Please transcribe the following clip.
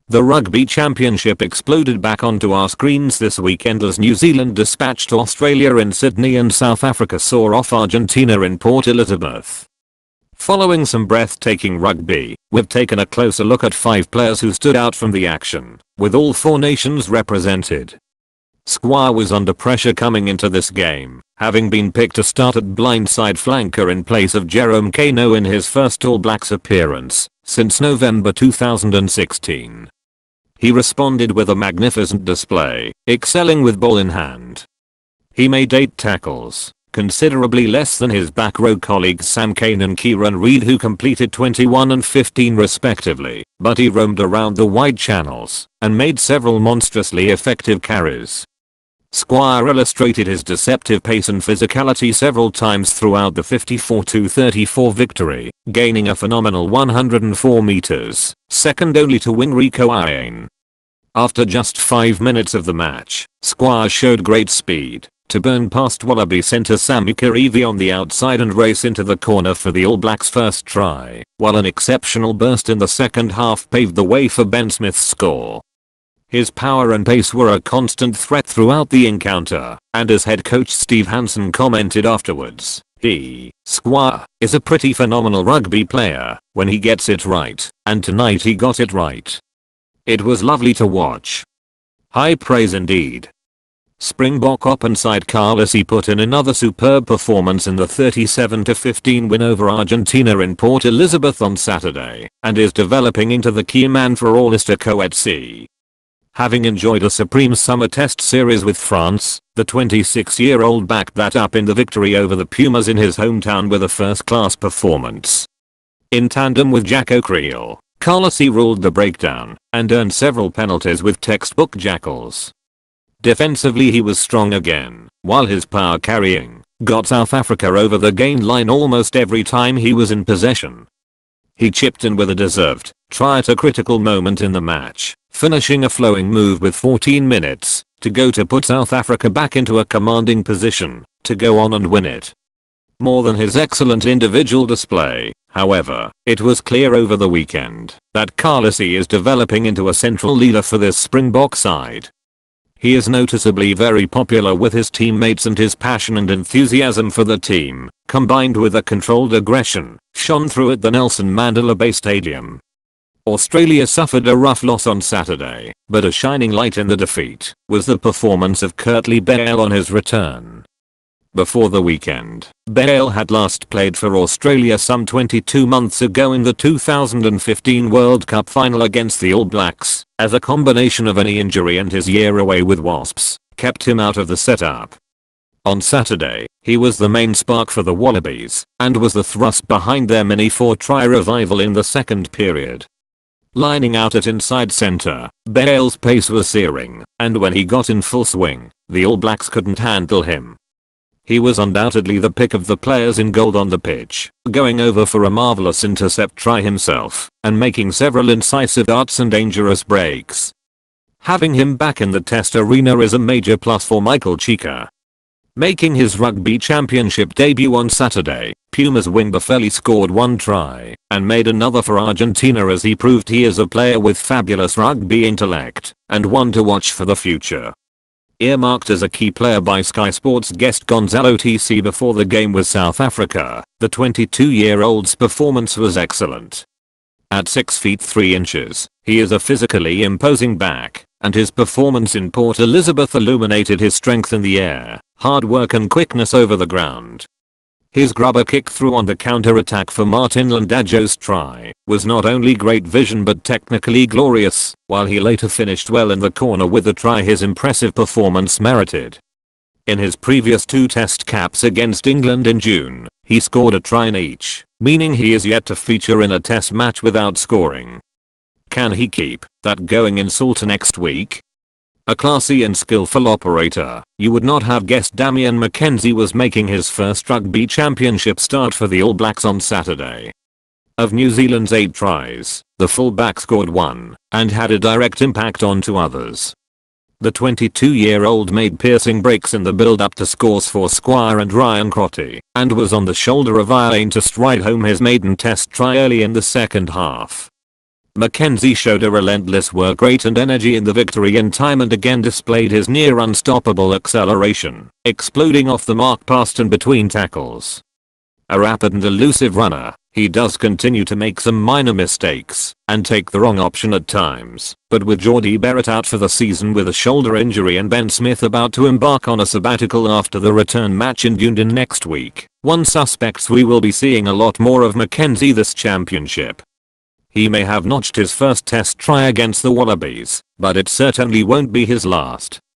The Rugby Championship exploded back onto our screens this weekend as New Zealand dispatched Australia in Sydney and South Africa saw off Argentina in Port Elizabeth. Following some breathtaking rugby, we've taken a closer look at 5 players who stood out from the action, with all 4 nations represented. Squire was under pressure coming into this game, having been picked to start at blindside flanker in place of Jerome Kano in his first All Blacks appearance since November 2016. He responded with a magnificent display, excelling with ball in hand. He made 8 tackles, considerably less than his back row colleagues Sam Cane and Kieran Reid, who completed 21 and 15 respectively, but he roamed around the wide channels and made several monstrously effective carries. Squire illustrated his deceptive pace and physicality several times throughout the 54-34 victory, gaining a phenomenal 104 meters, second only to Winrico Iane. After just 5 minutes of the match, Squire showed great speed to burn past Wallaby centre Sammy Karivi on the outside and race into the corner for the All Blacks' first try, while an exceptional burst in the second half paved the way for Ben Smith's score. His power and pace were a constant threat throughout the encounter, and as head coach Steve Hansen commented afterwards, Squire is a pretty phenomenal rugby player when he gets it right, and tonight he got it right. It was lovely to watch. High praise indeed. Springbok openside Carlisle put in another superb performance in the 37-15 win over Argentina in Port Elizabeth on Saturday, and is developing into the key man for All Lister Coetzee. Having enjoyed a supreme summer test series with France, the 26-year-old backed that up in the victory over the Pumas in his hometown with a first-class performance. In tandem with Jack O'Creel, Carlisle ruled the breakdown and earned several penalties with textbook jackals. Defensively he was strong again, while his power carrying got South Africa over the gain line almost every time he was in possession. He chipped in with a deserved try at a critical moment in the match, finishing a flowing move with 14 minutes to go to put South Africa back into a commanding position to go on and win it. More than his excellent individual display, however, it was clear over the weekend that Carlisle is developing into a central leader for this Springbok side. He is noticeably very popular with his teammates, and his passion and enthusiasm for the team, combined with a controlled aggression, shone through at the Nelson Mandela Bay Stadium. Australia suffered a rough loss on Saturday, but a shining light in the defeat was the performance of Kurtley Bale on his return. Before the weekend, Bale had last played for Australia some 22 months ago in the 2015 World Cup final against the All Blacks, as a combination of a knee injury and his year away with Wasps kept him out of the setup. On Saturday, he was the main spark for the Wallabies and was the thrust behind their mini 4-try revival in the second period. Lining out at inside centre, Bale's pace was searing, and when he got in full swing, the All Blacks couldn't handle him. He was undoubtedly the pick of the players in gold on the pitch, going over for a marvellous intercept try himself, and making several incisive darts and dangerous breaks. Having him back in the test arena is a major plus for Michael Cheika. Making his Rugby Championship debut on Saturday, Puma's wing Bafeli scored 1 try and made another for Argentina as he proved he is a player with fabulous rugby intellect and one to watch for the future. Earmarked as a key player by Sky Sports guest Gonzalo TC before the game with South Africa, the 22-year-old's performance was excellent. At 6 feet 3 inches, he is a physically imposing back, and his performance in Port Elizabeth illuminated his strength in the air, hard work and quickness over the ground. His grubber kick through on the counter-attack for Martin Landajo's try was not only great vision but technically glorious, while he later finished well in the corner with the try his impressive performance merited. In his previous 2 test caps against England in June, he scored a try in each, meaning he is yet to feature in a test match without scoring. Can he keep that going in Salta next week? A classy and skillful operator, you would not have guessed Damian McKenzie was making his first Rugby Championship start for the All Blacks on Saturday. Of New Zealand's 8 tries, the fullback scored 1 and had a direct impact on 2 others. The 22-year-old made piercing breaks in the build-up to scores for Squire and Ryan Crotty and was on the shoulder of Iane to stride home his maiden test try early in the second half. Mackenzie showed a relentless work rate and energy in the victory and time and again displayed his near unstoppable acceleration, exploding off the mark past and between tackles. A rapid and elusive runner, he does continue to make some minor mistakes and take the wrong option at times, but with Jordy Barrett out for the season with a shoulder injury and Ben Smith about to embark on a sabbatical after the return match in Dunedin next week, one suspects we will be seeing a lot more of Mackenzie this championship. He may have notched his first test try against the Wallabies, but it certainly won't be his last.